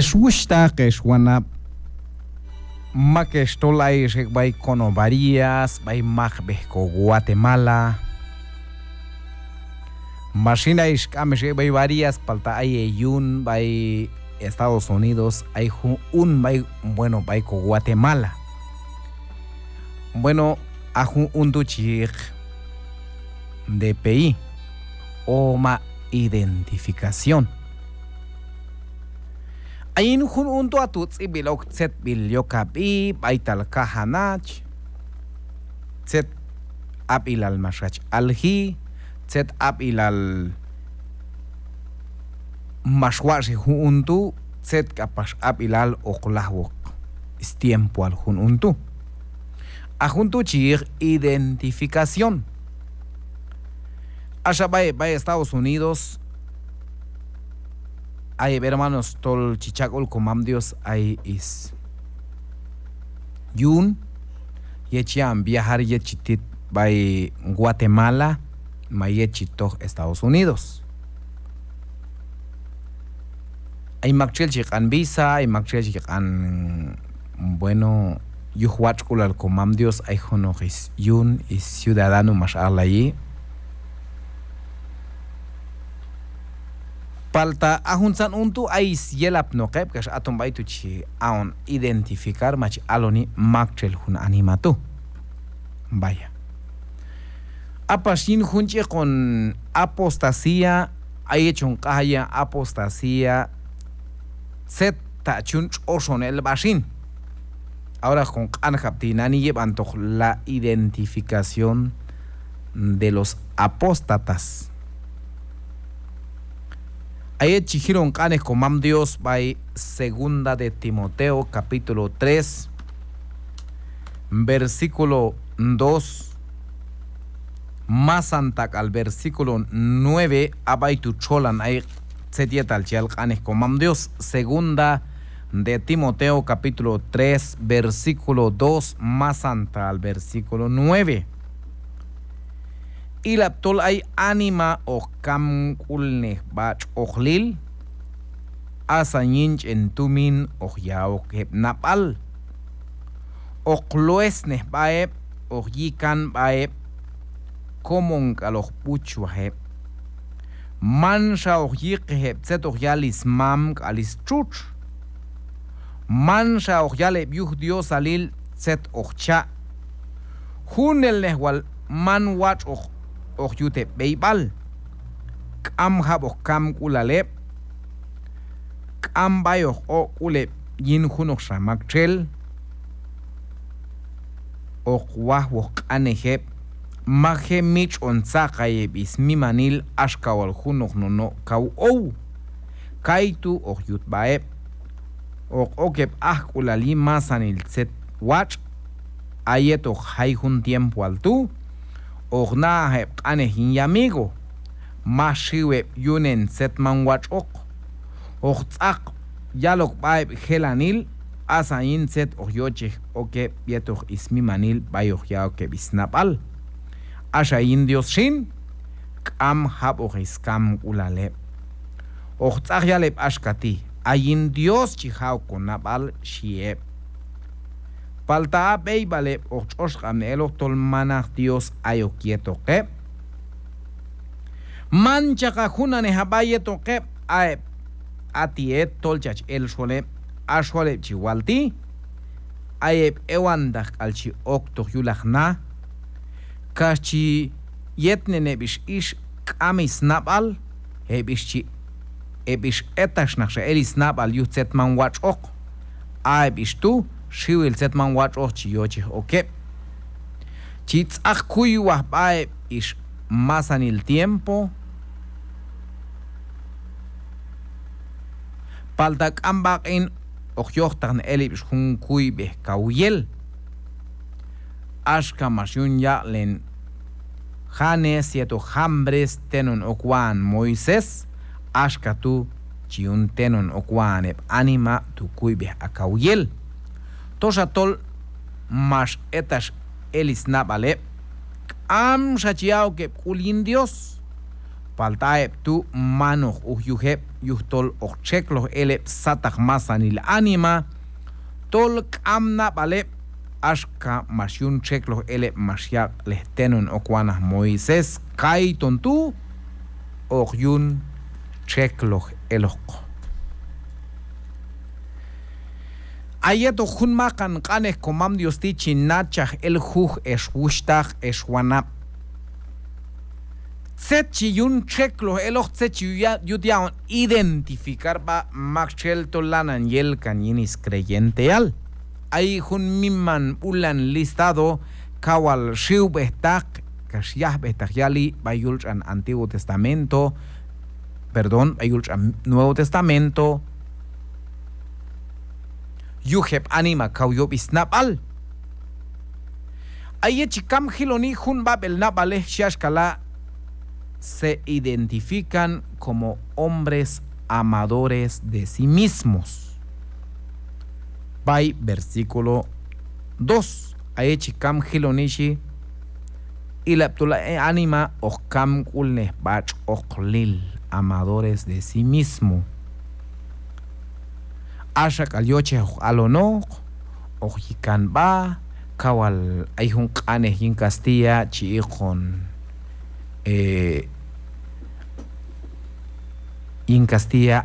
Keshushta keshwana makestolay bay kono varias bay magbehko Guatemala. Machina ishkamish bay varias palta ay yun bay Estados Unidos hay un bay bueno bay ko Guatemala. Bueno, ajun un duchig DPI o ma identificación. Ayin hun unto atut ibilok set bilyokabi baital kahanach set ab ilal mashach alhi set ab ilal mashwashi hun untu set kapash ab ilal oklahwok es tiempo al hun untu ajuntu chir identificación allá va Estados Unidos. Hay hermanos tol chichakol comam Dios hay is yun yechian viajar yechitit by Guatemala mayechito Estados Unidos. Hay makchel chikan visa, hay makchel chikan bueno yuhuach kulal comam Dios hay honoris yun is ciudadano mashallah allí. Palta ahunsan untu ais yelap no kep kash atom baitu chi aon identificar mach aloni makchel hun animatu. Vaya. Apashin hunche con apostasía hay hecho un kaya apostasía set tachun oshon el bashin. Ahora con kanjaptinani llevan toch la identificación de los apóstatas. Ayet chihiron canes comam Dios by segunda de Timoteo capítulo 3 versículo 2 más antac al versículo 9 abaitu cholan ay setietal chial canes comam Dios segunda de Timoteo capítulo 3 versículo 2 más anta al versículo 9. Y la tol ay anima o kam kulne bach ochlil asañinch en tumin o yao kep napal o kloesne baeb o yikan baeb komon kaloch puchwaheb mansha o yikheb set o yalis mam kalis chuch mansha o yale yuh Dios alil set o cha hunel nehwal man wach o yute beibal kam habo kam kulalep kam bayo o kule yin hunok shamakchel o wahwo kanehep mahe mich on sakaye bismi manil ashkawal hunok no kau o kaitu o yut baep o okep kulali masanil set watch ayeto hay hun tiempo altu Ogna heb anehin yamigo mashiwe yunen setman wach ok ogtzak yalok baib helanil asain set ogyoche oke bietoch ismi manil bayoch ya oke bisnapal ashain Dios shin kam hab ogiskam ulale ogtzak yaleb ashkati ayin Dios chihau konapal shieb Palta bei vale ochos gamelo tol manach Dios ayo quieto que mancha cajuna ne habaye to que a atiet tolchach el sole a sole chiwalti aye ewandak alchi okto yulachna kachi yetne nebish ish kamis nabal hebish ebish etash nach elis nabal yutzet man wach ok a bish tu Shiwil setman watch och chiyoche oke. Chits akuyuah bae ish masan el tiempo. Paltak ambak in ochyochtan elibish hun kuy beh kauyel. Ashka mashun ya len Janes yeto hambres tenon okwan Moisés. Ashka tu chiun tenon okwan eb anima tu kuy beh akauyel. Toshatol mas etash elisnabale am shachiao que kulin Dios paltaeb tu mano uhyuheb yuhtol ocheklo ele satak masanil anima tol kamna bale ashka mashun cheklo ele mashyak lehtenon okwana Moisés kai tontu okyun cheklo elok ayeto hunmakan kanes komam Dios ti chinachaj el juj eswushtag eswanap Tsechi yun cheklo elok tsechi yudiaon identificar ba Maxwell tolanan yel canyinis creyente al. Ay hun mimman ulan listado kawal shiu bestak kashyah bestak yali bayulch an Antiguo Testamento, perdón, bayulch an Nuevo Testamento. Yuhep anima kauyop isnap al. Ay chikam hiloni hun babel napale shashkala se identifican como hombres amadores de sí mismos. Bai versículo 2. Aechikam hilonishi y la anima okam kulne bach oklil amadores de sí mismo. Asha kalyoche alono ojikan ba kawal ayhun kane hin Castilla chiikon y en Castilla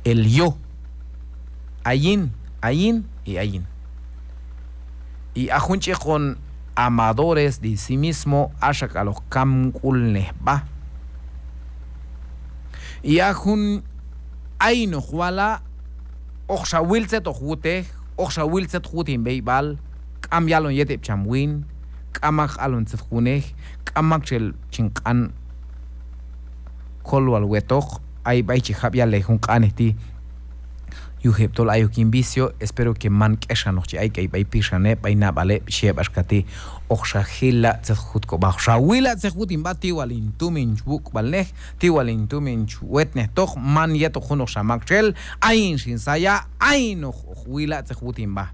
el yo ayin y ayin y ajunche con amadores de sí mismo ashak a los kamkulnes ba y ajun ayno huala oxa wilset ojute oxa wilset jutin beibal kamyalon yetep chamwin kamak alon tsefkune kamak chel chinkan kolwal wetok ay bay chihapya lejun kanesti yuheptol ayukin vicio espero que man keshanochi ay kay bay pishane bay nabale shebashkati oksha hila tsehutko ba shawila tsehut imbati walin tumin buk balneh ti walin tumin wetne tok man yeto khuno shamak chel ayin shin saya ayno wila tsehut imba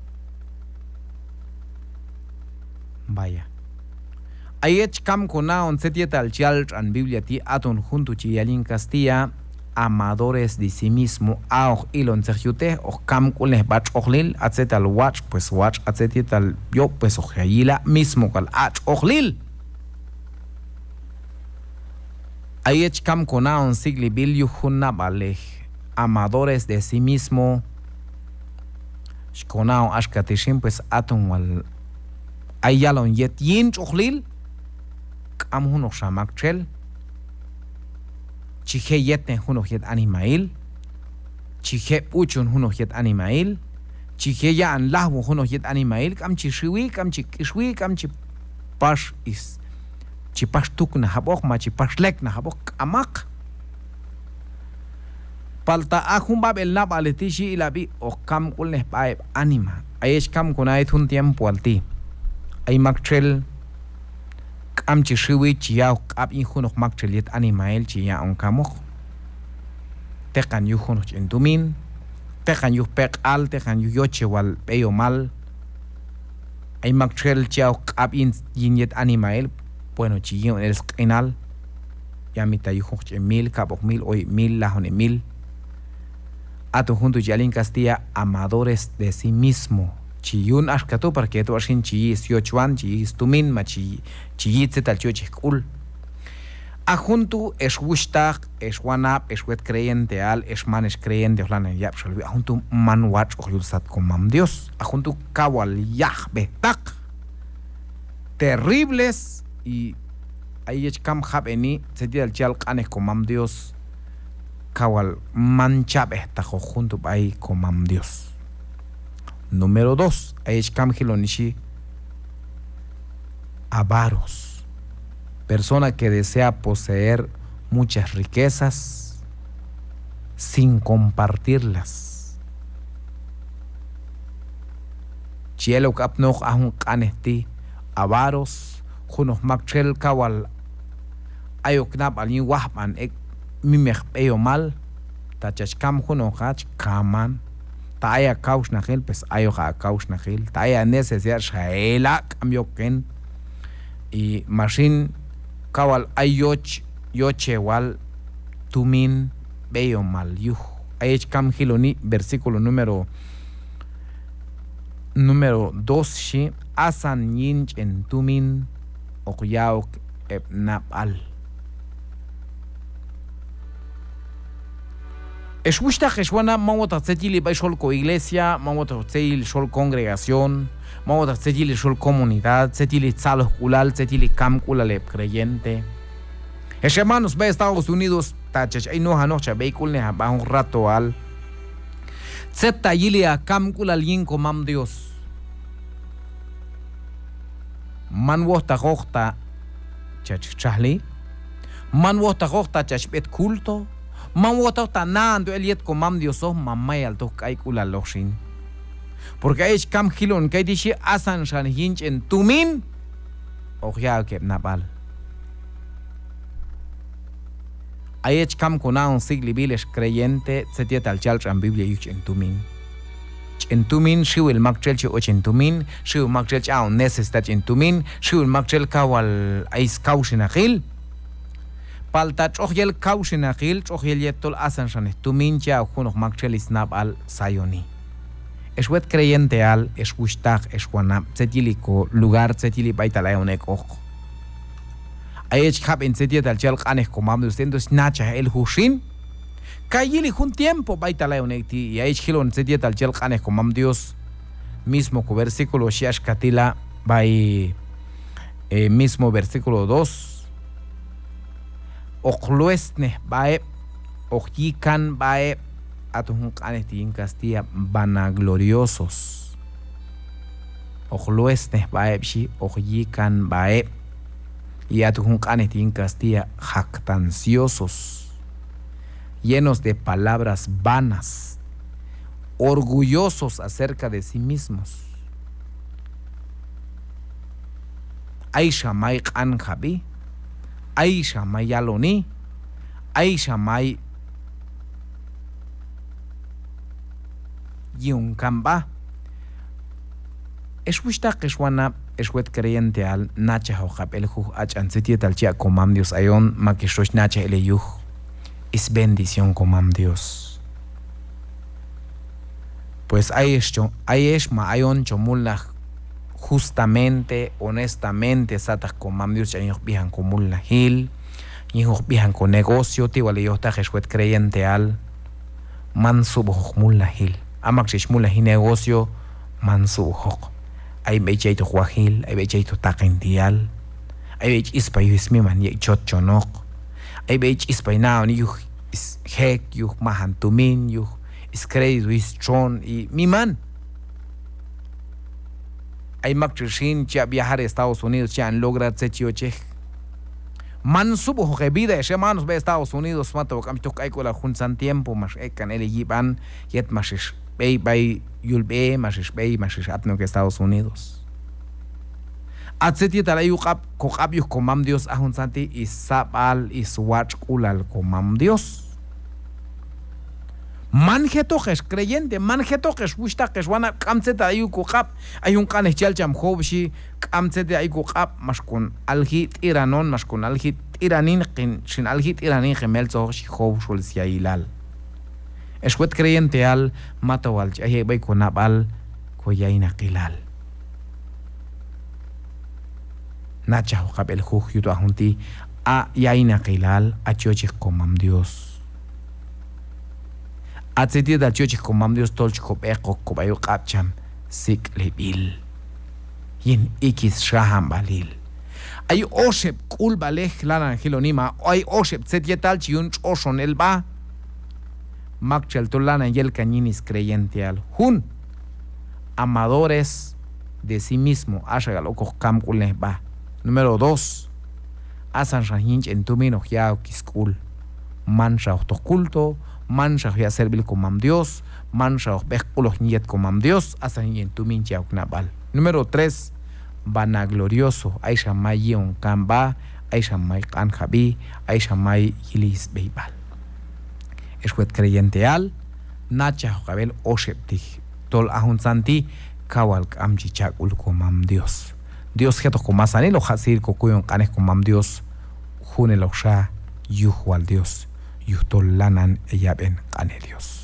vaya ayech kam kona on setieta al chial an Biblia ti aton junto chi yalin Castilla amadores de sí mismo auch ilon serjute o kam kules bach ohlil atzetal watch pues watch atzetital yo pues ojayila mismo kal ach ohlil ayech kam kona on sigli bil yuhunna balej amadores de sí mismo shkona on ashkatishim pues aton wal ayalon yet yin ohlil am huno shamak chel chihe yetne huno yet animail chihe uchun huno yet animail chihe ya an lahwo huno yet animail kam chishiwi kam chikishwi kam chipash is chipash tukna habok ma chipash lek na habok amak palta ahun babel na baletishi ilabi o kam kulne bae anima ayesh kam kunait hun tiempo alti ay makchel am chishiwi chiao ab in hunok makcheliet animael chia on kamok tekan yu hunok entumin tekan yu pek al tekan yu yoche wal peyo mal ay makchel chiao ab in yinyet animael bueno chiyo el skinal ya mita yu hunok mil kabok mil hoy mil lahone mil ato junto yalin Castilla amadores de sí mismo chiyun ashkatu porque to ashin chi siochuan chi stumin ma chi tzetal choche kul ajuntu eswushtag eswanap eswet creyente al esmanes creyente ohlana yap shalwi ajuntu man watch oyulsat komam Dios ajuntu kawal yahbe tak terribles y ayech kam habeni tzetal chal qanes komam Dios kawal manchabe ta juntu bay komam Dios. Número 2, Aishkam Hilonishi, avaros, persona que desea poseer muchas riquezas sin compartirlas. Chielo kapnoch ahun kanesti, avaros, hunos makchel kawal ayoknap alin wahman ek mimech peyo mal, tachashkam hunokach kaman. Taya kaush nahil pues ayoja kaush nahil taya necesidad shaela cambio ken y machine kawal ayoch yoche wal tumin beyo mal yuh. Ayech kam hiloni versículo número 2 shi asan yinch en tumin okyaok napal. Eshushta Jeshuana mawata tzetili bay shol ko iglesia, mawata tzetili shol congregación, mawata tzetili shol comunidad, tzetili tzalo kulal, tzetili kam kulal creyente. Hermanos, ve Estados Unidos, tachach ay no hanocha bay kulne ba un rato al. Tzeta yili a kam kulal yin komam Dios. Man wohta gohta chach chahli, man wohta gohta chach bet culto. Man wota tanando eliet komam Dioso mamay alto kay kula lokshin. Porque ay kam hilon kay dishi asan shan hinch en tumin o ya kep napal. Ay kam konaon sigli biles creyente setiet al chalch en Biblia yuch en tumin. En tumin shiwil makchel chi och en tumin, shiwil makchel cha on necesitat en tumin, shiwil makchel kawal ais kaushinahil. Palta chohyel kaushinahil chohyel yetol asan shan tumin cha junok makchel isnab al sayoni. Eswet creyente al eswushtag eswana setiliko lugar setili baitalayonek ok. Ayech hab en setiet al chel qanes komam entonces nacha el hushin kayili un tiempo baitalayonek ti y ayech hilon setiet al chel qanes komam Dios mismo con versículo shiash katila by mismo versículo 2 Okluesne bae ojikan bae atuhun qanetin Castilla vanagloriosos. Okluesne bae shi ojikan bae y atuhun qanetin Castilla jactanciosos, llenos de palabras vanas, orgullosos acerca de sí mismos. Aisha mai qan jabi Aisha may yaloni, Aisha may yung kamba. Eswishta kishwana eswet creyente al nacha hojab el juj achan setiet al chia komam Dios ayon makishosh nacha el yuj es bendición komam Dios. Pues ayesh ma ayon chomullah justamente, honestamente, satas komam Dios ya bihan komul la hil, yihok bihan con negocio, tiwale yo ta jeshuet creyente al man subuhok mul la hil. Amak shishmul la hi negocio man subuhok. Ay bechaito huahil, ay bechaito taqintial, ay bech ispay ismi man ye chot chonok, ay bech ispay nao ni yuh is hek yuh mahantumin yuh is credit is tron y mi man. Ay makchishin ya viajar a Estados Unidos ya han logrado setioche. Man subo que vida ese manos ve Estados Unidos mato cam tok ay ko la junsan tiempo mas ekan el yiban yet masish bay yulbe masish atno que Estados Unidos. Atseti talayu qap ko qap yu komam Dios ahun santi isabal iswach kulal komam Dios. Manjetojes creyente, manjetojes bushtajes wana kamtseta ayu kuqap ayun qanes chalcham khobshi kamtseta ayu kuqap mashkun alhit iranon mashkun alhit iranin qin shin alhit iranin gemel zoshi khobshul siailal. Eswet creyente al matawal ay bay kunabal koyaina qilal. Nacha qabel khuj yutu ahunti a yaina qilal a chochik komam Dios. Atseti da chochi komam Dios tolch kopeko kobayo kapcham sik lebil yin ikis shaham balil ay oshep kul balej lana hilonima ay oshep setietal chiun oshon elba makchel tolana yel cañinis creyente al hun amadores de sí mismo ashagalo kam kulne ba. Número 2 asan rahinch en tumino ya kiskul mancha culto mancha ya servir komam Dios, mancha bekulos niet komam Dios, asan yen tumin ya uknabal. Número 3, vanaglorioso, aisha may yon kamba, aisha may kanjabi, aisha may yilis beibal. Eswet creyente al, nacha kabel oshepti, tol ahun santi, kawal amchichak ul komam Dios. Dios geto komasani lo hasir kokuyon kanes komam Dios, junelosha yuhual Dios. yustolanan yaben qane Dios.